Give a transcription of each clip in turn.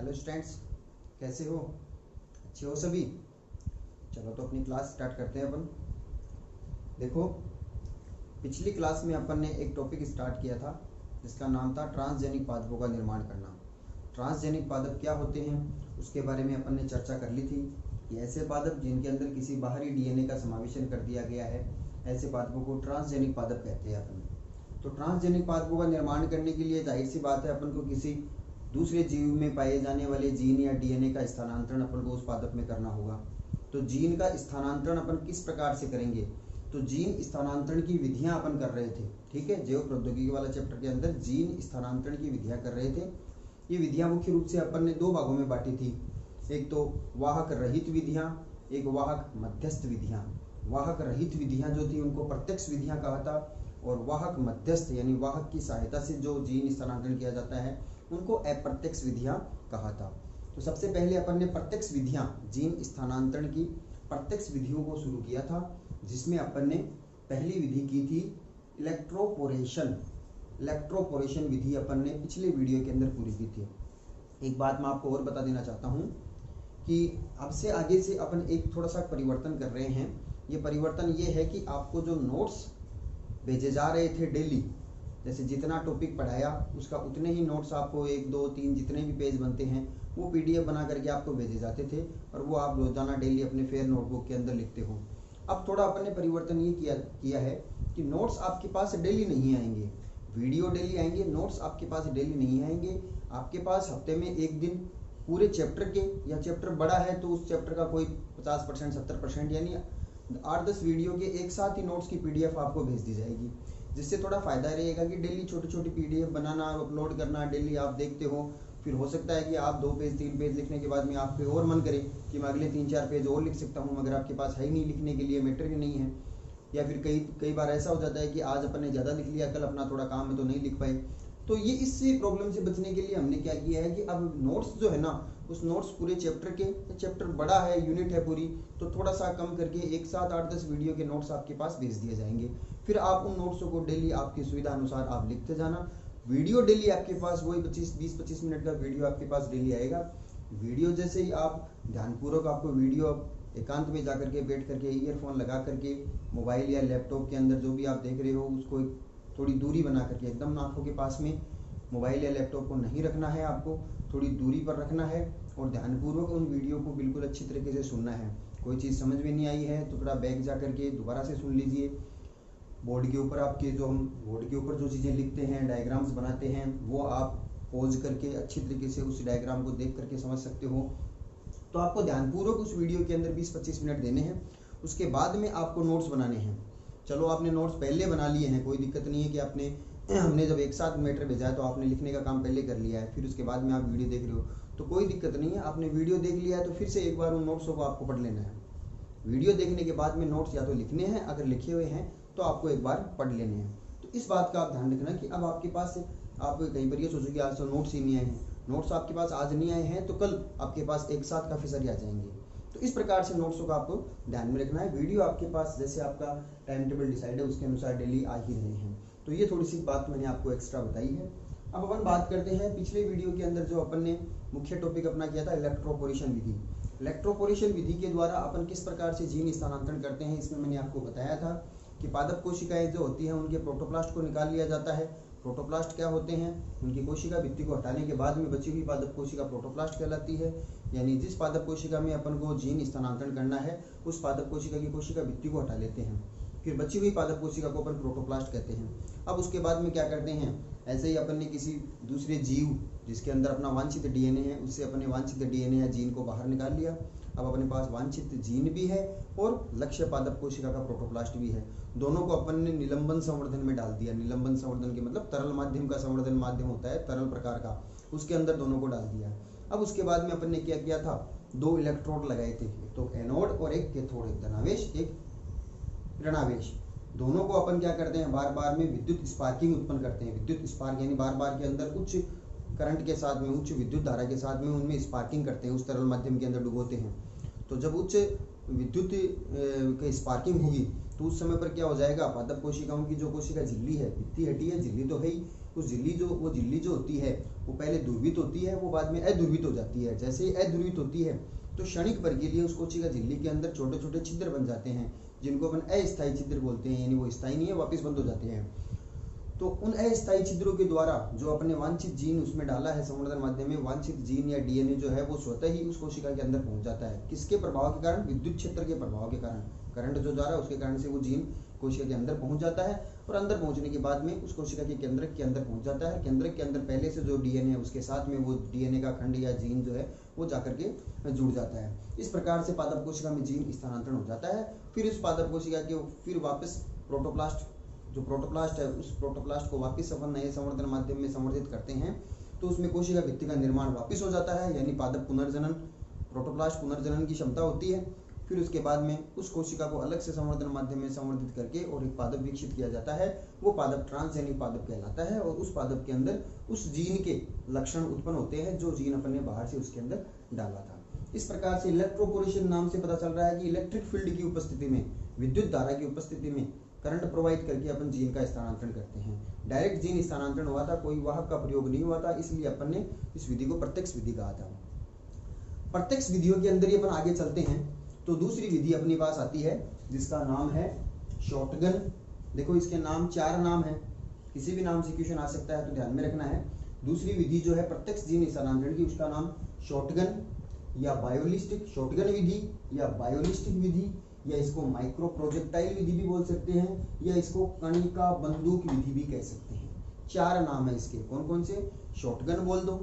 Hello students, कैसे हो? अच्छे हो सभी? चलो तो अपनी क्लास स्टार्ट करते हैं अपन। देखो, पिछली क्लास में अपन ने एक टॉपिक स्टार्ट किया था जिसका नाम था ट्रांसजेनिक पादपों का निर्माण करना। ट्रांसजेनिक पादप क्या होते हैं उसके बारे में अपन ने चर्चा कर ली थी कि ऐसे पादप जिनके अंदर किसी बाहरी डीएनए का समावेशन कर दिया गया है, ऐसे पादपों को ट्रांसजेनिक पादप कहते हैं अपन। तो ट्रांसजेनिक पादपों का निर्माण करने के लिए जाहिर सी बात है अपन को किसी दूसरे जीव में पाए जाने वाले जीन या डीएनए का स्थानांतरण अपन को उस पादप में करना होगा। तो जीन का स्थानांतरण अपन किस प्रकार से करेंगे? तो जीन स्थानांतरण की विधियां अपन कर रहे थे, ठीक है। जैव प्रौद्योगिकी वाला चैप्टर के अंदर जीन स्थानांतरण की विधियां कर रहे थे। ये विधियां मुख्य रूप से अपन ने दो भागों में बांटी थी, एक तो वाहक रहित विधियां, एक वाहक मध्यस्थ विधियां। वाहक रहित विधियां जो थी उनको प्रत्यक्ष विधियां कहा था, और वाहक मध्यस्थ यानी वाहक की सहायता से जो जीन स्थानांतरण किया जाता है उनको अप्रत्यक्ष विधियां कहा था। तो सबसे पहले अपन ने प्रत्यक्ष विधियां, जीन स्थानांतरण की प्रत्यक्ष विधियों को शुरू किया था, जिसमें अपन ने पहली विधि की थी इलेक्ट्रोपोरेशन। इलेक्ट्रोपोरेशन विधि अपन ने पिछले वीडियो के अंदर पूरी की थी। एक बात मैं आपको और बता देना चाहता हूँ कि अब से आगे से अपन एक थोड़ा सा परिवर्तन कर रहे हैं। ये परिवर्तन ये है कि आपको जो नोट्स भेजे जा रहे थे डेली, जैसे जितना टॉपिक पढ़ाया उसका उतने ही नोट्स आपको 1, 2, 3 जितने भी पेज बनते हैं वो पीडीएफ बना करके आपको भेजे जाते थे, और वो आप रोजाना डेली अपने फेयर नोटबुक के अंदर लिखते हो। अब थोड़ा अपन ने परिवर्तन ये किया है कि नोट्स आपके पास डेली नहीं आएंगे, वीडियो डेली आएंगे, नोट्स आपके पास डेली नहीं आएंगे। आपके पास हफ्ते में एक दिन पूरे चैप्टर के, या चैप्टर बड़ा है तो उस चैप्टर का कोई 50%, 70% यानी 8-10 वीडियो के एक साथ ही नोट्स की पीडीएफ आपको भेज दी जाएगी, जिससे थोड़ा फायदा रहेगा कि डेली छोटी छोटी पीडीएफ बनाना, अपलोड करना, डेली आप देखते हो। फिर हो सकता है कि आप 2 पेज 3 पेज लिखने के बाद में आप पे और मन करे कि मैं अगले 3-4 पेज और लिख सकता हूँ, मगर आपके पास है ही नहीं लिखने के लिए, मैटर ही नहीं है। या फिर कई बार ऐसा हो जाता है कि आज अपन ने ज़्यादा लिख लिया, कल अपना थोड़ा काम है तो नहीं लिख पाए। तो ये इससे प्रॉब्लम से बचने के लिए हमने क्या किया है कि अब नोट्स जो है ना, उस नोट्स पूरे चैप्टर के, चैप्टर बड़ा है, यूनिट है पूरी, तो थोड़ा सा कम करके एक साथ 8-10 वीडियो के नोट्स आपके पास भेज दिए जाएंगे। फिर आप उन नोट्सों को डेली आपकी सुविधा अनुसार आप लिखते जाना। वीडियो डेली आपके पास वही 20-25 मिनट का वीडियो आपके पास डेली आएगा। वीडियो जैसे ही आप ध्यानपूर्वक आपको वीडियो एकांत में जाकर के बैठ करके ईयरफोन लगा करके मोबाइल या लैपटॉप के अंदर जो भी आप देख रहे हो उसको थोड़ी दूरी बना करके, एकदम आंखों के पास में मोबाइल या लैपटॉप को नहीं रखना है, आपको थोड़ी दूरी पर रखना है, और ध्यानपूर्वक उन वीडियो को बिल्कुल अच्छी तरीके से सुनना है। कोई चीज़ समझ में नहीं आई है तो थोड़ा बैक जा करके दोबारा से सुन लीजिए। बोर्ड के ऊपर आपके जो हम बोर्ड के ऊपर जो चीज़ें लिखते हैं, डायग्राम्स बनाते हैं, वो आप पॉज करके अच्छी तरीके से उस डायग्राम को देख करके समझ सकते हो। तो आपको ध्यानपूर्वक उस वीडियो के अंदर 20-25 मिनट देने हैं। उसके बाद में आपको नोट्स बनाने हैं। चलो आपने नोट्स पहले बना लिए हैं, कोई दिक्कत नहीं है कि हमने जब एक साथ मैटर भेजा है तो आपने लिखने का काम पहले कर लिया है, फिर उसके बाद में आप वीडियो देख रहे हो तो कोई दिक्कत नहीं है। आपने वीडियो देख लिया है तो फिर से एक बार उन नोट्सों को आपको पढ़ लेना है। वीडियो देखने के बाद में नोट्स या तो लिखने हैं, अगर लिखे हुए हैं तो आपको एक बार पढ़ लेने हैं। तो इस बात का आप ध्यान रखना कि अब आपके पास, आप कहीं पर ये सोचो कि आज तो नोट्स ही नहीं आए हैं। नोट्स आपके पास आज नहीं आए हैं तो कल आपके पास एक साथ काफ़ी सारे आ जाएंगे। तो इस प्रकार से नोट्सों का आपको ध्यान में रखना है। वीडियो आपके पास जैसे आपका टाइम टेबल डिसाइड है उसके अनुसार डेली आ ही रहे हैं। तो ये थोड़ी सी बात मैंने आपको एक्स्ट्रा बताई है। अब अपन बात करते हैं पिछले वीडियो के अंदर जो अपन ने मुख्य टॉपिक अपना किया था इलेक्ट्रोपोरेशन विधि। इलेक्ट्रोपोरेशन विधि के द्वारा अपन किस प्रकार से जीन स्थानांतरण करते हैं, इसमें मैंने आपको बताया था कि पादप कोशिकाएं जो होती हैं उनके प्रोटोप्लास्ट को निकाल लिया जाता है। प्रोटोप्लास्ट क्या होते हैं? उनकी कोशिका भित्ति को हटाने के बाद में बची हुई पादप कोशिका प्रोटोप्लास्ट कहलाती है। यानी जिस पादप कोशिका में अपन को जीन स्थानांतरण करना है उस पादप कोशिका की कोशिका भित्ति को हटा लेते हैं, फिर बची हुई पादप कोशिका को अपन प्रोटोप्लास्ट कहते हैं। अब उसके बाद में क्या करते हैं, ऐसे ही अपन ने किसी दूसरे जीव जिसके अंदर अपना वांछित डीएनए है उससे अपने वांछित डीएनए या जीन को बाहर निकाल लिया। अब अपने पास वांछित जीन भी है और लक्ष्य पादप कोशिका का प्रोटोप्लास्ट भी है। दोनों को अपन ने निलंबन संवर्धन में डाल दिया। निलंबन संवर्धन के मतलब तरल माध्यम का संवर्धन माध्यम होता है तरल प्रकार का, उसके अंदर दोनों को डाल दिया। अब उसके बाद में अपन ने क्या किया था, 2 इलेक्ट्रोड लगाए थे, तो एनोड और एक कैथोड, एक धनावेश एक ऋणावेश। दोनों को अपन क्या करते हैं, बार बार में विद्युत स्पार्किंग उत्पन्न करते हैं। विद्युत स्पार्क यानी बार बार के अंदर उच्च करंट के साथ में, उच्च विद्युत धारा के साथ में उनमें स्पार्किंग करते हैं, उस तरल माध्यम के अंदर डुबोते हैं। तो जब उच्च विद्युत की स्पार्किंग होगी तो उस समय पर क्या हो जाएगा, पादप कोशिकाओं की जो कोशिका झिल्ली है, भित्ति हटी है, झिल्ली तो है ही, उस झिल्ली जो होती है वो पहले ध्रुवित होती है, वो बाद में अध्रुवित हो जाती है। जैसे ही अध्रुवित होती है तो क्षणिक भर के लिए उस कोशिका झिल्ली के अंदर छोटे छोटे छिद्र बन जाते हैं, जिनको अपन अस्थायी छिद्र बोलते हैं, यानी वो स्थायी नहीं है, वापस बंद हो जाते हैं। तो उन अस्थायी छिद्रों के द्वारा जो अपने वांछित जीन उसमें डाला है संवर्धन माध्यम में, वांछित जीन या डीएनए जो है वो स्वतः ही उस कोशिका के अंदर पहुंच जाता है। किसके प्रभाव के कारण? विद्युत क्षेत्र के प्रभाव के कारण, करंट जो जा रहा है उसके कारण से वो जीन कोशिका के अंदर पहुंच जाता है, और अंदर पहुंचने के बाद में उस कोशिका के केंद्रक के अंदर पहुंच जाता है। केंद्रक के अंदर पहले से जो डीएनए है उसके साथ में वो डीएनए का खंड या जीन जो है वो जाकर के जुड़ जाता है। इस प्रकार से पादप कोशिका में जीन स्थानांतरण हो जाता है। फिर उस पादप कोशिका के फिर वापस प्रोटोप्लास्ट, जो प्रोटोप्लास्ट है उस प्रोटोप्लास्ट को वापस अपन नए संवर्धन माध्यम में संवर्धित करते हैं, तो उसमें कोशिका भित्ति का निर्माण वापस हो जाता है, यानी पादप पुनर्जनन, प्रोटोप्लास्ट पुनर्जनन की क्षमता होती है। फिर उसके बाद में उस कोशिका को अलग से संवर्धन माध्यम में संवर्धित करके और एक पादप विकसित किया जाता है, वो पादप ट्रांसजेनिक पादप कहलाता है। और उस पादप के अंदर उस जीन के लक्षण उत्पन्न होते हैं जो जीन अपन ने बाहर से उसके अंदर डाला था। इस प्रकार से इलेक्ट्रोपोरेशन नाम से पता चल रहा है कि इलेक्ट्रिक फील्ड की उपस्थिति में, विद्युत धारा की उपस्थिति में करंट प्रोवाइड करके अपन जीन का स्थानांतरण करते हैं। डायरेक्ट जीन स्थानांतरण हुआ था, कोई वाहक का प्रयोग नहीं हुआ था, इसलिए अपन ने इस विधि को प्रत्यक्ष विधि कहा था। प्रत्यक्ष विधियों के अंदर ही अपन आगे चलते हैं तो दूसरी विधि अपने पास आती है जिसका नाम है शॉटगन। देखो इसके नाम 4 नाम है, किसी भी नाम से क्वेश्चन आ सकता है तो ध्यान में रखना है। दूसरी विधि जो है प्रत्यक्ष जीन स्थानांतरण की, उसका नाम शॉटगन या बायोलिस्टिक शॉटगन विधि या बायोलिस्टिक विधि, या इसको माइक्रो प्रोजेक्टाइल विधि भी बोल सकते हैं, या इसको कणिका बंदूक विधि भी कह सकते हैं। 4 नाम है इसके, कौन कौन से? शॉटगन बोल दो,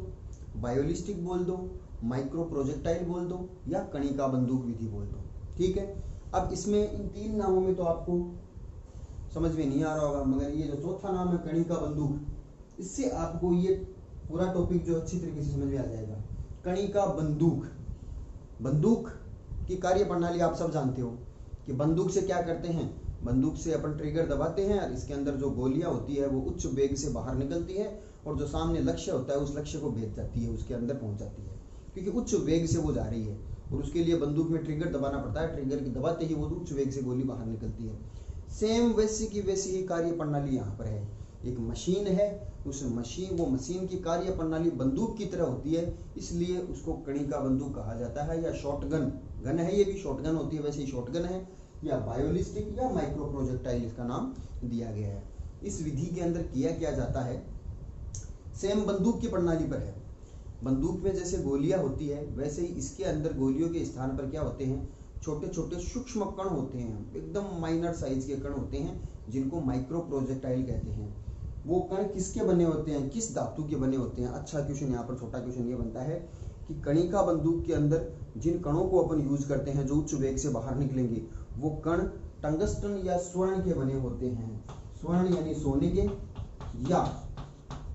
बायोलिस्टिक बोल दो, माइक्रो प्रोजेक्टाइल बोल दो, या कणिका बंदूक विधि बोल दो। ठीक है, अब इसमें इन 3 नामों में तो आपको समझ में नहीं आ रहा होगा, मगर ये जो चौथा नाम है कणिका बंदूक, इससे आपको ये पूरा टॉपिक जो अच्छी तरीके से समझ में आ जाएगा। कणिका बंदूक, बंदूक की कार्य प्रणाली आप सब जानते हो कि बंदूक से क्या करते हैं। बंदूक से अपन ट्रिगर दबाते हैं और इसके अंदर जो गोलियां होती है वो उच्च वेग से बाहर निकलती है, और जो सामने लक्ष्य होता है उस लक्ष्य को भेज जाती है, उसके अंदर पहुंच जाती है, क्योंकि उच्च वेग से वो जा रही है, और उसके लिए बंदूक में ट्रिगर दबाना पड़ता है। ट्रिगर दबाते ही वो उच्च वेग से गोली बाहर निकलती है। सेम वैसी की वैसी ही कार्य प्रणाली यहाँ पर है। एक मशीन है, उस मशीन की कार्य प्रणाली बंदूक की तरह होती है, इसलिए उसको कणिका बंदूक कहा जाता है, या शॉटगन, गन है ये भी शॉटगन होती है, वैसे ही शॉटगन है, या बायोलिस्टिक या माइक्रो प्रोजेक्टाइल इसका नाम दिया गया है। इस विधि के अंदर किया क्या जाता है, सेम बंदूक की प्रणाली पर है। बंदूक में जैसे गोलियां होती है वैसे ही इसके अंदर गोलियों के स्थान पर क्या होते हैं, छोटे छोटे सूक्ष्म कण होते हैं, एकदम माइनर साइज के कण होते हैं, जिनको माइक्रो प्रोजेक्टाइल कहते हैं। वो कण किसके बने होते हैं, किस धातु के बने होते हैं? अच्छा क्वेश्चन यहाँ पर, छोटा क्वेश्चन ये बनता है कि कणिका बंदूक के अंदर जिन कणों को अपन यूज करते हैं जो उच्च वेग से बाहर निकलेंगे, वो कण टंगस्टन या स्वर्ण के बने होते हैं। स्वर्ण यानी सोने के, या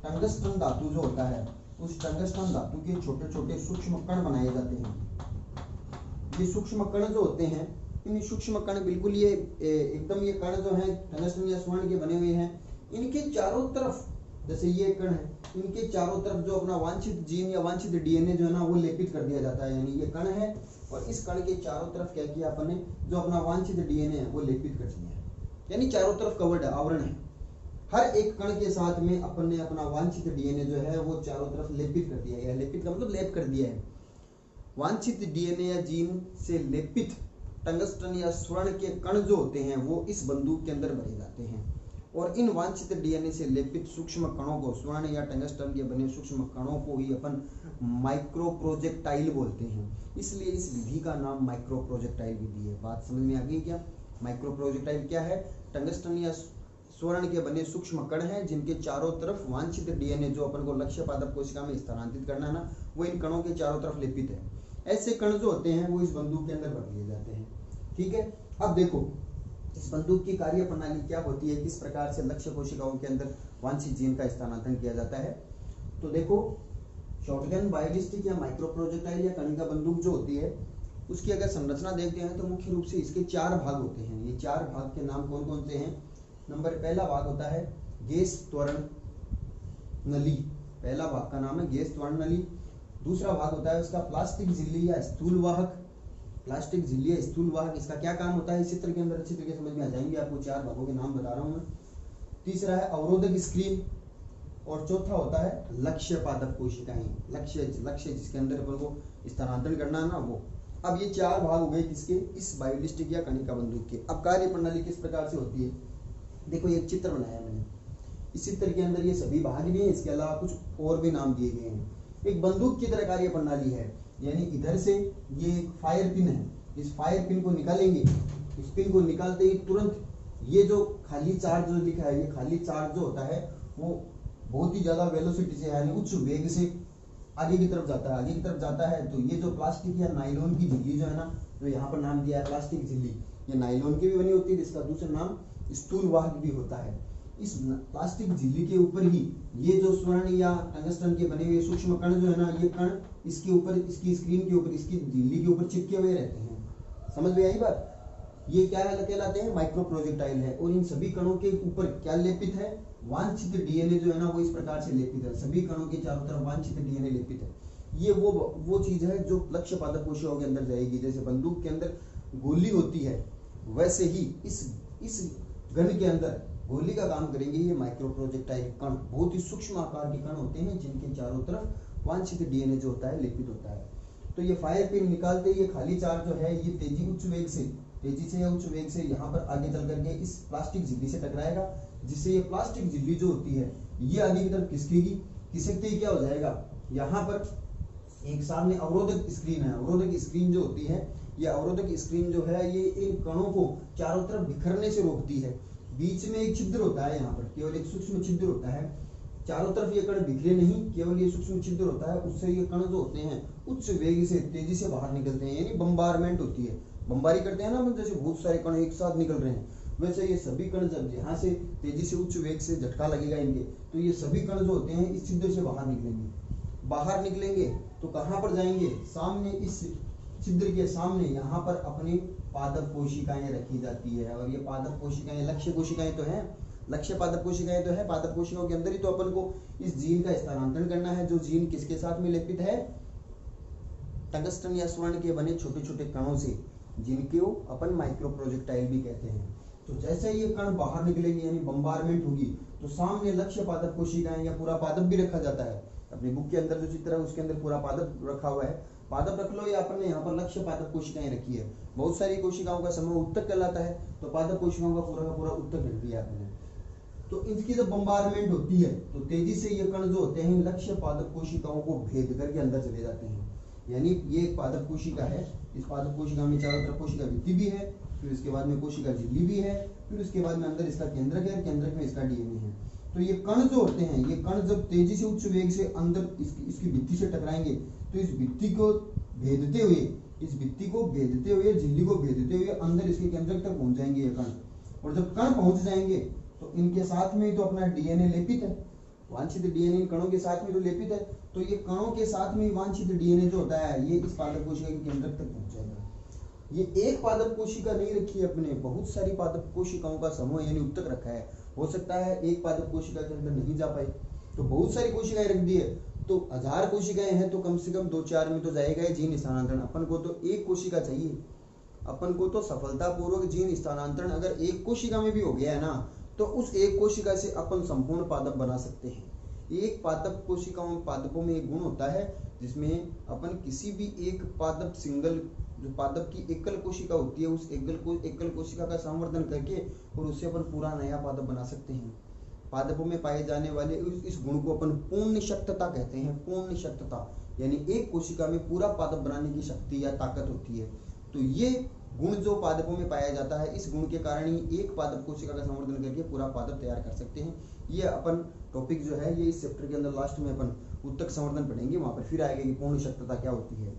टंगस्टन धातु जो होता है उस टंगस्टन धातु के छोटे छोटे सूक्ष्म कण बनाए जाते हैं। ये सूक्ष्म कण जो होते हैं, इन सूक्ष्म कण बिल्कुल ये एकदम ये कण जो है टंगस्टन या स्वर्ण के बने हुए हैं, इनके चारों तरफ, जैसे ये कण है, इनके चारों तरफ जो अपना वांछित जीन या वांछित डीएनए जो है ना वो लेपित कर दिया जाता है। यानी ये कण है और इस कण के चारों तरफ क्या किया अपन ने, जो अपना वांछित डीएनए है वो लेपित कर दिया है, यानी चारों तरफ कवर्ड है, आवरण है। हर एक कण के साथ में अपन ने अपना वांछित डीएनए जो है वो चारों तरफ लेपित कर दिया है। लेपित का मतलब लेप कर दिया है। वांछित डीएनए या जीन से लेपित टंगस्टन या स्वर्ण के कण जो होते हैं वो इस बंदूक के अंदर भरे जाते हैं, और इन वांछित डीएनए से लेपित सूक्ष्म कणों को, स्वर्ण या टंगस्टन के बने सूक्ष्म कणों को ही अपन माइक्रो प्रोजेक्टाइल बोलते हैं। इसलिए इस विधि का नाम माइक्रो प्रोजेक्टाइल विधि है। बात समझ में आ गई क्या? माइक्रो प्रोजेक्टाइल क्या है? टंगस्टन या स्वर्ण के बने सूक्ष्म कण हैं जिनके चारों तरफ वांछित डीएनए जो अपन को लक्ष्य पादप कोशिका में स्थानांतरित करना है ना, वो इन कणों के चारों तरफ लेपित है। ऐसे कण जो होते हैं वो इस बंदूक के अंदर भर लिए जाते हैं। ठीक है, अब देखो इस बंदूक की कार्य प्रणाली क्या होती है, किस प्रकार से लक्ष्य कोशिकाओं के अंदर वांछित जीन का स्थानांतरण किया जाता है। तो देखो शॉटगन, बायोलिस्टिक या माइक्रो प्रोजेक्टाइल या कणिका बंदूक जो होती है उसकी अगर संरचना देखते हैं तो मुख्य रूप से इसके 4 भाग होते हैं। ये 4 भाग के नाम कौन कौन से हैं? नंबर पहला भाग होता है गैस त्वरण नली, पहला भाग का नाम है गैस त्वरण नली। दूसरा भाग होता है उसका प्लास्टिक झिल्ली या स्थूल वाहक, प्लास्टिक झिल्ली या स्थूल वाहक, इसका क्या काम होता है इस चित्र के अंदर अच्छी तरीके समझ में आ जाएंगे, आपको 4 भागों के नाम बता रहा हूं मैं। तीसरा है अवरोधक स्क्रीन, और चौथा होता है लक्ष्य पादप कोशिकाएं। लक्ष्य जिसके अंदर अपन को स्थानांतरण करना है ना, वो। अब ये 4 भाग हो गए किसके, इस बायोलिस्टिक या कणिका बंदूक के। अब कार्य प्रणाली किस प्रकार से होती है, देखो एक चित्र बनाया मैंने, इस चित्र के अंदर ये सभी भाग भी हैं, इसके अलावा कुछ और भी नाम दिए गए हैं। एक बंदूक की तरह कार्य प्रणाली है, यानी इधर से ये फायर पिन है, इस फायर पिन को निकालेंगे, इस पिन को निकालते ही तुरंत ये जो खाली चार्ज जो लिखा है, ये खाली चार्ज जो होता है वो बहुत ही ज्यादा वेलोसिटी से यानी उच्च वेग से आगे की तरफ जाता है। आगे की तरफ जाता है तो ये जो प्लास्टिक या नायलॉन की झिल्ली जो है ना, जो यहाँ पर नाम दिया है प्लास्टिक झिल्ली, ये नायलॉन की भी बनी होती है, जिसका दूसरा नाम स्थूल वाहक भी होता है। इस प्लास्टिक झिल्ली के ऊपर ही ये जो स्वर्ण या टंगस्टन के बने हुए सूक्ष्म कण जो है ना, ये कण इसके ऊपर, इसकी स्क्रीन के ऊपर, इसकी झिल्ली के ऊपर चिपके हुए रहते हैं। समझ में आई बात? ये क्या कहलाते हैं, माइक्रो प्रोजेक्टाइल है। और इन सभी कणों के ऊपर क्या लेपित है, वांछित डीएनए जो है ना, वो इस प्रकार से लेपित है। सभी कणों के चारों तरफ वांछित डीएनए लेपित है। ये वो चीज है जो लक्ष्य पादप कोशिकाओं के अंदर जाएगी। जैसे बंदूक के अंदर गोली होती है, वैसे ही इस गन के अंदर गोली का काम करेंगे ये माइक्रो प्रोजेक्टाइल कण। बहुत ही सूक्ष्म आकार के कण होते हैं जिनके चारों तरफ वांछित डीएनए जो होता है लेपित होता है। तो ये फायर पिन निकालते ही ये खाली चार्ज जो है ये तेजी से या उच्च वेग से यहाँ पर आगे चल करके इस प्लास्टिक झिल्ली से टकराएगा, जिससे ये प्लास्टिक झिल्ली जो होती है ये आगे की तरफ खिसकेगी। खिसकते ही क्या हो जाएगा, यहाँ पर एक सामने अवरोधक स्क्रीन है। अवरोधक स्क्रीन जो होती है, ये अवरोधक स्क्रीन जो है ये इन कणों को चारों तरफ बिखरने से रोकती है। बीच में एक छिद्र होता है, यहाँ पर केवल एक सूक्ष्म छिद्र होता है। चारों तरफ ये कण बिखरे नहीं, केवल ये सूक्ष्म छिद्र होता है, उससे ये कण जो होते हैं उच्च वेग से तेजी से बाहर निकलते हैं, यानी बम्बारमेंट होती है। बम्बारी करते हैं ना, जैसे बहुत सारे कण एक साथ निकल रहे हैं, वैसे ये सभी कण जब यहाँ से तेजी से उच्च वेग से झटका लगेगा इनके, तो ये सभी कण जो होते हैं इस छिद्र से बाहर निकलेंगे। तो कहाँ पर जाएंगे, सामने इस छिद्र के सामने यहाँ पर अपनी पादप कोशिकाएं रखी जाती है। और ये पादप कोशिकाएं लक्ष्य कोशिकाएं तो हैं, लक्ष्य पादप कोशिकाएं तो है। पादप कोशिकाओं के अंदर ही तो अपन को इस जीन का स्थानांतरण करना है, जो जीन किसके साथ में लेपित है, टंगस्टन या स्वर्ण के बने छोटे छोटे कणों से, जिनको अपन माइक्रो प्रोजेक्टाइल भी कहते हैं। तो जैसे ये कण बाहर निकलेंगे यानी बम्बारमेंट होगी, तो सामने लक्ष्य पादप कोशिकाएं या पूरा पादप भी रखा जाता है। अपनी बुक के अंदर जो चित्र है उसके अंदर पूरा पादप रखा हुआ है, पादप रख लो, या अपन ने यहाँ पर लक्ष्य पादप कोशिकाएं रखी है। बहुत सारी कोशिकाओं का समूह उत्तक कहलाता है, तो पादप कोशिकाओं का पूरा उत्तक रख दिया आपने। तो इनकी जब बम्बारमेंट होती है तो तेजी से ये कण जो होते हैं लक्ष्य पादप कोशिकाओं को भेद करके अंदर चले जाते हैं। यानी ये एक पादप कोशिका है, इस पादप कोशिका में चारों तरफ कोशिका भित्ति भी है, फिर इसके बाद में कोशिका झिल्ली भी है, फिर उसके बाद में अंदर इसका केंद्रक है, केंद्रक में इसका डीएनए है। तो ये कण जो होते हैं, ये कण जब तेजी से उच्च वेग से अंदर इसकी भित्ति से टकराएंगे, तो इस भित्ति को भेदते हुए झिल्ली को भेदते हुए अंदर इसके केंद्रक तक पहुंच जाएंगे ये कण। और जब कण पहुंच जाएंगे तो इनके साथ में तो अपना डीएनए लेपित है, वांछित डीएनए इन कणों के साथ में तो लेपित है। तो ये कणों के साथ में वांछित डीएनए जो होता है ये इस पादप कोशिका के केंद्रक तक पहुंच जाएगा। ये एक पादप कोशिका नहीं रखी है अपने, बहुत सारी पादप कोशिकाओं का समूह यानी उत्तक रखा है। हो सकता है एक पादप कोशिका के अंदर नहीं जा पाए, तो बहुत सारी कोशिकाएं रख दी है। तो 1000 कोशिकाएं हैं तो कम से कम 2-4 में तो जाएगा ही जीन स्थानांतरण। अपन को तो एक कोशिका चाहिए, अपन को तो सफलतापूर्वक जीन स्थानांतरण अगर एक कोशिका में भी हो गया है ना, तो उस एक कोशिका से अपन संपूर्ण पादप बना सकते हैं। एक पादप पादपों में एक गुण होता है जिसमें अपन किसी भी एक पादप जो पादप की एकल कोशिका होती है, उस एकल कोशिका का संवर्धन करके और उससे अपन पूरा नया पादप बना सकते हैं। पादपों में पाए जाने वाले इस गुण को अपन पूर्ण शक्तता कहते हैं। पूर्ण शक्तता यानी एक कोशिका में पूरा पादप बनाने की शक्ति या ताकत होती है। तो ये गुण जो पादपों में पाया जाता है, इस गुण के कारण ही एक पादप कोशिका का संवर्धन करके पूरा पादप तैयार कर सकते हैं। ये अपन टॉपिक जो है ये इस चैप्टर के अंदर लास्ट में अपन उत्तक संवर्धन पढ़ेंगे, वहां पर फिर आएगा कि पूर्ण शक्तता क्या होती है।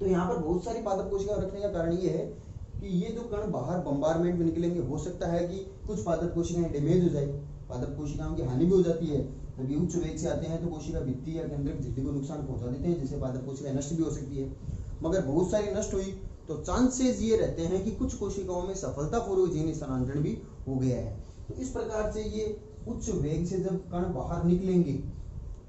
तो यहाँ पर बहुत सारी पादप कोशिका रखने का कारण ये है कि ये जो कण बाहर बम्बारमेंट में निकलेंगे, हो सकता है कि कुछ पादप कोशिकाएं डैमेज हो जाए, पादप कोशिकाओं की हानि भी हो जाती है। जब ये उच्च वेग से आते हैं तो कोशिका भित्ति या केंद्रक झिल्ली को नुकसान पहुंचा देते हैं, जिससे पादप कोशिकाएं नष्ट भी हो सकती है। मगर बहुत सारी नष्ट हुई तो चांसेस ये रहते हैं कि कुछ कोशिकाओं में सफलतापूर्वक जीन स्थानांतरण भी हो गया है। तो इस प्रकार से ये उच्च वेग से जब कण बाहर निकलेंगे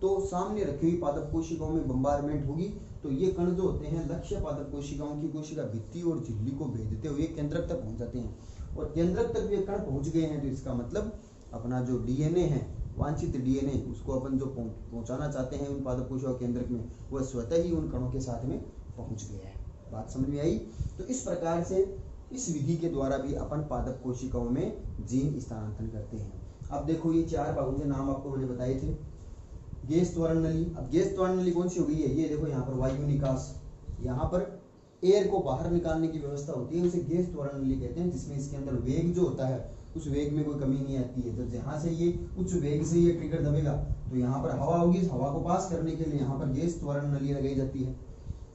तो सामने रखी हुई पादप कोशिकाओं में बम्बारमेंट होगी, तो ये कण जो होते हैं लक्ष्य पादप कोशिकाओं की कोशिका भित्ति और झिल्ली को भेदते हुए केंद्रक तक पहुंच जाते हैं। और केंद्रक तक ये कण पहुंच गए हैं तो इसका मतलब अपना जो डीएनए है वांछित डीएनए उसको अपन जो पहुंचाना चाहते हैं उन पादप कोशिकाओं केंद्रक में, वह स्वतः ही उन कणों के साथ में पहुंच गया है। बात समझ में आई? तो इस प्रकार से इस विधि के द्वारा भी अपन पादप कोशिकाओं में जीन स्थानांतरण करते हैं। अब देखो ये 4 भागों के नाम आपको मैंने बताए थे। गैस त्वरण नली, अब गैस त्वरण नली कौन सी हो गई है? ये देखो यहाँ पर वायु निकास, यहाँ पर एयर को बाहर निकालने की व्यवस्था होती है, उसे गैस त्वरण नली कहते हैं, जिसमें इसके अंदर वेग जो होता है उस वेग में कोई कमी नहीं आती है। तो जहाँ से ये उच्च वेग से ये ट्रिगर दबेगा तो यहाँ पर हवा होगी, इस हवा को पास करने के लिए यहाँ पर गैस त्वरण नली लगाई जाती है।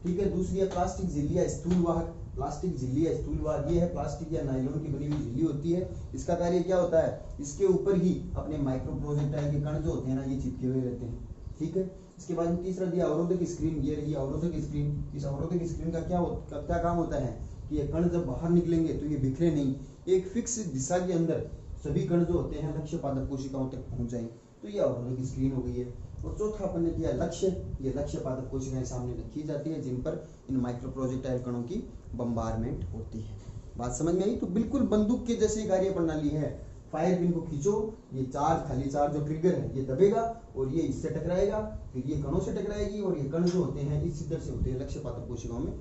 ठीक है। दूसरी है प्लास्टिक झिल्ली या स्थूल वाहक। प्लास्टिक झिल्ली या स्थूल वाहक ये है प्लास्टिक या नायलॉन की बनी हुई झिल्ली होती है। इसका कार्य क्या होता है? इसके ऊपर ही अपने माइक्रो प्रोजेक्टाइल के कण जो होते हैं ना, ये चिपके हुए रहते हैं। ठीक है। इसके बाद में तीसरा दिया अवरोधक स्क्रीन। ये रही अवरोधक स्क्रीन। इस अवरोधक स्क्रीन का क्या काम होता है कि ये कण जब बाहर निकलेंगे तो ये बिखरे नहीं, एक फिक्स दिशा के अंदर सभी कण जो होते हैं लक्ष्य पादप कोशिकाओं तक पहुंच जाए, तो ये अवरोधक स्क्रीन हो गई है। और चौथा अपन ने किया लक्ष्य। ये लक्ष्य पादप कोशिकाएं सामने रखी जाती है जिन पर इन माइक्रो प्रोजेक्टाइल कणों की बम्बारमेंट होती है। बात समझ में आई? तो बिल्कुल बंदूक के जैसी कार्य प्रणाली है। फायर पिन को खींचो, ये चार्ज खाली चार्ज जो ट्रिगर है ये दबेगा और ये इससे टकराएगा, फिर ये कणों से टकराएगी और ये कण जो होते हैं इस छिद्र से होते हैं लक्ष्य पादप कोशिकाओं में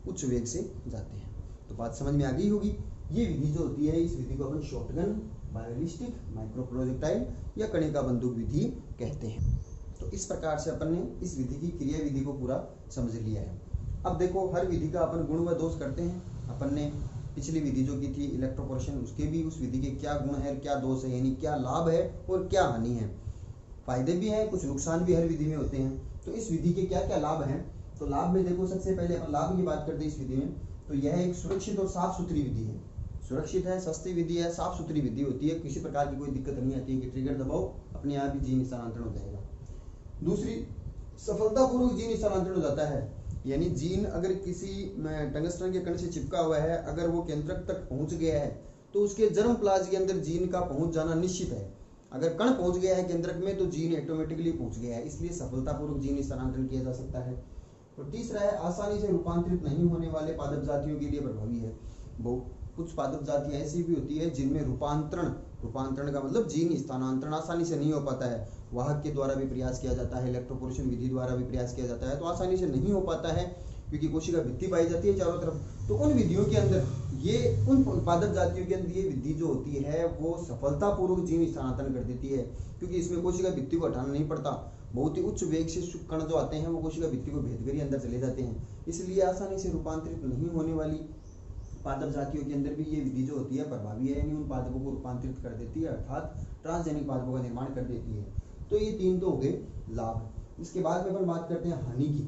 उच्च वेग से जाते हैं। तो बात समझ में आ गई होगी। ये विधि जो होती है इस विधि को अपन शॉटगन, बायोलिस्टिक, माइक्रो प्रोजेक्टाइल या कणिका बंदूक विधि कहते हैं। तो इस प्रकार से अपन ने इस विधि की क्रिया विधि को पूरा समझ लिया है। अब देखो हर विधि का अपन गुण व दोष करते हैं। अपन ने पिछली विधि जो की थी इलेक्ट्रोपोरेशन, उसके भी उस विधि के क्या गुण है, क्या दोष है, यानी क्या लाभ है और क्या हानि है। फायदे भी हैं, कुछ नुकसान भी हर विधि में होते हैं। तो इस विधि के क्या क्या लाभ हैं? तो लाभ में देखो सबसे पहले अपन लाभ की बात करते हैं इस विधि में, तो यह एक सुरक्षित और साफ सुथरी विधि है। सुरक्षित है, सस्ती विधि है, साफ सुथरी विधि होती है, किसी प्रकार की कोई दिक्कत नहीं आती है कि ट्रिगर दबाओ अपने आप ही जीन स्थानांतरण हो जाएगा। दूसरी, सफलतापूर्वक जीन स्थानांतरण हो जाता है, यानी जीन अगर किसी टंगस्टन के कण से चिपका हुआ है, अगर वो केंद्रक तक पहुंच गया है तो उसके जर्म प्लाज्म के अंदर जीन का पहुंच जाना निश्चित है। अगर कण पहुंच गया है केंद्रक में तो जीन ऑटोमेटिकली पहुंच गया है, इसलिए सफलतापूर्वक जीन स्थानांतरण किया जा सकता है। और तीसरा है आसानी से रूपांतरित नहीं होने वाले पादप जातियों के लिए प्रभावी है। कुछ पादप जातियां ऐसी भी होती है जिनमें रूपांतरण का मतलब जीन स्थानांतरण आसानी से नहीं हो पाता है। वाहक के द्वारा भी प्रयास किया जाता है, इलेक्ट्रोपोरेशन विधि द्वारा भी प्रयास किया जाता है, तो आसानी से नहीं हो पाता है क्योंकि कोशिका भित्ति पाई जाती है चारों तरफ। तो उन विधियों के अंदर ये उन पादप जातियों के अंदर ये विधि जो होती है वो सफलतापूर्वक जीन स्थानांतरण कर देती है, क्योंकि इसमें कोशिका भित्ति को हटाना नहीं पड़ता। बहुत ही उच्च वेग से कण जो आते हैं वो कोशिका भित्ति को भेद कर ही अंदर चले जाते हैं, इसलिए आसानी से रूपांतरित नहीं होने वाली पादप जातियों के अंदर भी ये विधि जो होती है प्रभावी है, यानी उन पादपों को रूपांतरित कर देती है, अर्थात ट्रांसजेनिक पादपों का निर्माण कर देती है। तो ये 3 तो हो गए लाभ। इसके बाद में अपन बात करते हैं हानि की।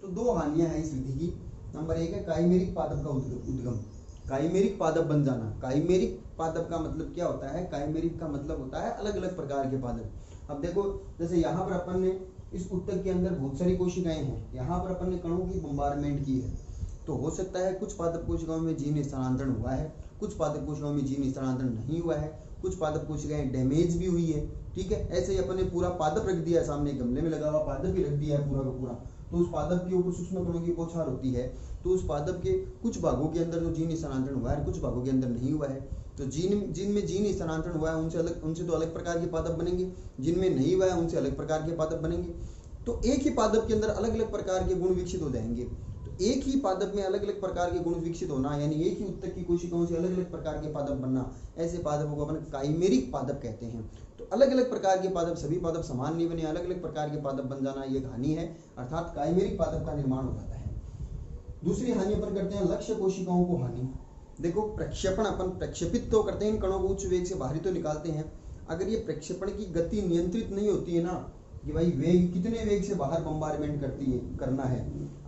तो 2 हानियां हैं इस विधि की। नंबर 1 है काइमेरिक पादप का उद्गम, काइमेरिक पादप बन जाना। काइमेरिक पादप का मतलब क्या होता है? काइमेरिक का मतलब होता है अलग अलग प्रकार के पादप। अब देखो जैसे यहाँ पर अपन ने इस उत्तक के अंदर बहुत सारी कोशिकाएं हैं, यहाँ पर अपन ने कणों की बम्बारमेंट की है, तो हो सकता है कुछ पादप कोशिकाओं में जीन स्थानांतरण हुआ है, कुछ पादप कोशिकाओं में जीन स्थानांतरण नहीं हुआ है, कुछ पादप कोशिकाएं डैमेज भी हुई है। ठीक है। ऐसे ही अपन ने पूरा पादप रख दिया है, सामने गमले में लगा हुआ पादप ही रख दिया है पूरा का पूरा, तो उस पादप के ऊपर सूक्ष्म कणों की बौछार होती है, तो उस पादप के कुछ भागों के अंदर जो जीन स्थानांतरण हुआ है, कुछ भागों के अंदर नहीं हुआ है। तो जिनमें जीन स्थानांतरण हुआ है उनसे तो अलग प्रकार के पादप बनेंगे, जिनमें नहीं हुआ है उनसे अलग प्रकार के पादप बनेंगे। तो एक ही पादप के अंदर अलग अलग प्रकार के गुण विकसित हो जाएंगे। तो एक ही पादप में अलग अलग प्रकार के गुण विकसित होना, यानी एक ही उत्तक की कोशिकाओं से अलग अलग प्रकार के पादप बनना, ऐसे पादपों को अपन काइमेरिक पादप कहते हैं। तो अलग अलग प्रकार के पादप, सभी पादप समान नहीं बने, अलग अलग प्रकार के पादप बन जाना ये हानि है, अर्थात काइमेरिक पादप का निर्माण हो जाता है। दूसरी हानि अपन करते हैं लक्ष्य कोशिकाओं को हानि। देखो प्रक्षेपण, अपन प्रक्षेपित तो करते हैं इन कणों को, उच्च वेग से बाहरी तो निकालते हैं। अगर ये प्रक्षेपण की गति नियंत्रित नहीं होती है ना, कि भाई वेग कितने वेग से बाहर बम्बारमेंट करना है,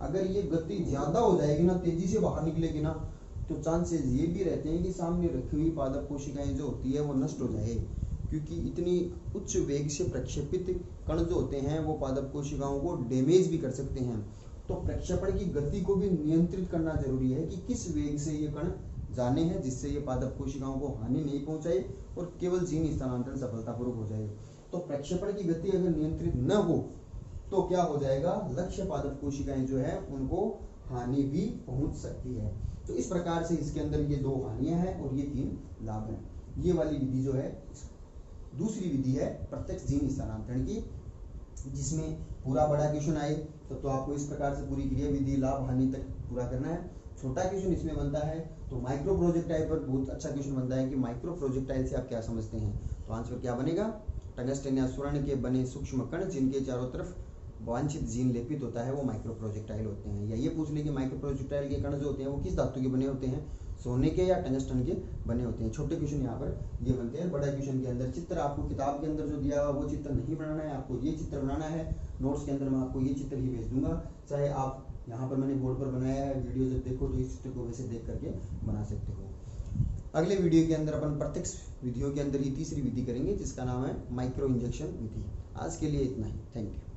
अगर ये गति ज्यादा हो जाएगी ना, तेजी से बाहर निकलेगी ना, तो चांसेस ये भी रहते हैं कि सामने रखी हुई पादप कोशिकाएं जो होती है वो नष्ट हो जाए, क्योंकि इतनी उच्च वेग से प्रक्षेपित कण जो होते हैं वो पादप कोशिकाओं को डैमेज भी कर सकते हैं। तो प्रक्षेपण की गति को भी नियंत्रित करना जरूरी है कि किस वेग से ये कण जाने हैं, जिससे ये पादप कोशिकाओं को हानि नहीं पहुंचाए और केवल जीन स्थानांतरण सफलतापूर्वक हो जाए। तो प्रक्षेपण की गति अगर नियंत्रित न हो तो क्या हो जाएगा, लक्ष्य पादप कोशिकाएं जो है उनको हानि भी पहुंच सकती है। तो इस प्रकार से इसके अंदर ये 2 हानियां हैं और ये 3 लाभ हैं। ये वाली विधि जो है दूसरी विधि है प्रत्यक्ष जीन स्थानांतरण की, जिसमें पूरा बड़ा क्वेश्चन आए तो आपको इस प्रकार से पूरी क्रिया विधि लाभ हानि तक पूरा करना है। छोटा क्वेश्चन इसमें बनता है तो माइक्रो प्रोजेक्टाइल पर बहुत अच्छा क्वेश्चन बनता है कि माइक्रो प्रोजेक्टाइल से आप क्या समझते हैं। तो आंसर क्या बनेगा, टंगस्टन या स्वर्ण के बने सूक्ष्म कण जिनके चारों तरफ वांछित जीन लेपित होता है वो माइक्रो प्रोजेक्टाइल होते हैं। या ये पूछ ले कि माइक्रो प्रोजेक्टाइल के कण जो होते हैं वो किस धातु के बने होते हैं, सोने के या टंगस्टन के बने होते हैं। छोटे क्वेश्चन यहाँ पर ये बनते हैं। बड़ा क्वेश्चन के अंदर चित्र आपको किताब के अंदर जो दिया हुआ वो चित्र नहीं बनाना है, आपको ये चित्र बनाना है। नोट्स के अंदर मैं आपको ये चित्र ही भेज दूंगा, चाहे आप यहाँ पर मैंने बोर्ड पर बनाया है, वीडियो जब देखो तो इस चित्र को वैसे देख करके बना सकते हो। अगले वीडियो के अंदर अपन प्रत्यक्ष विधियों के अंदर ही तीसरी विधि करेंगे जिसका नाम है माइक्रो इंजेक्शन विधि। आज के लिए इतना ही, थैंक यू।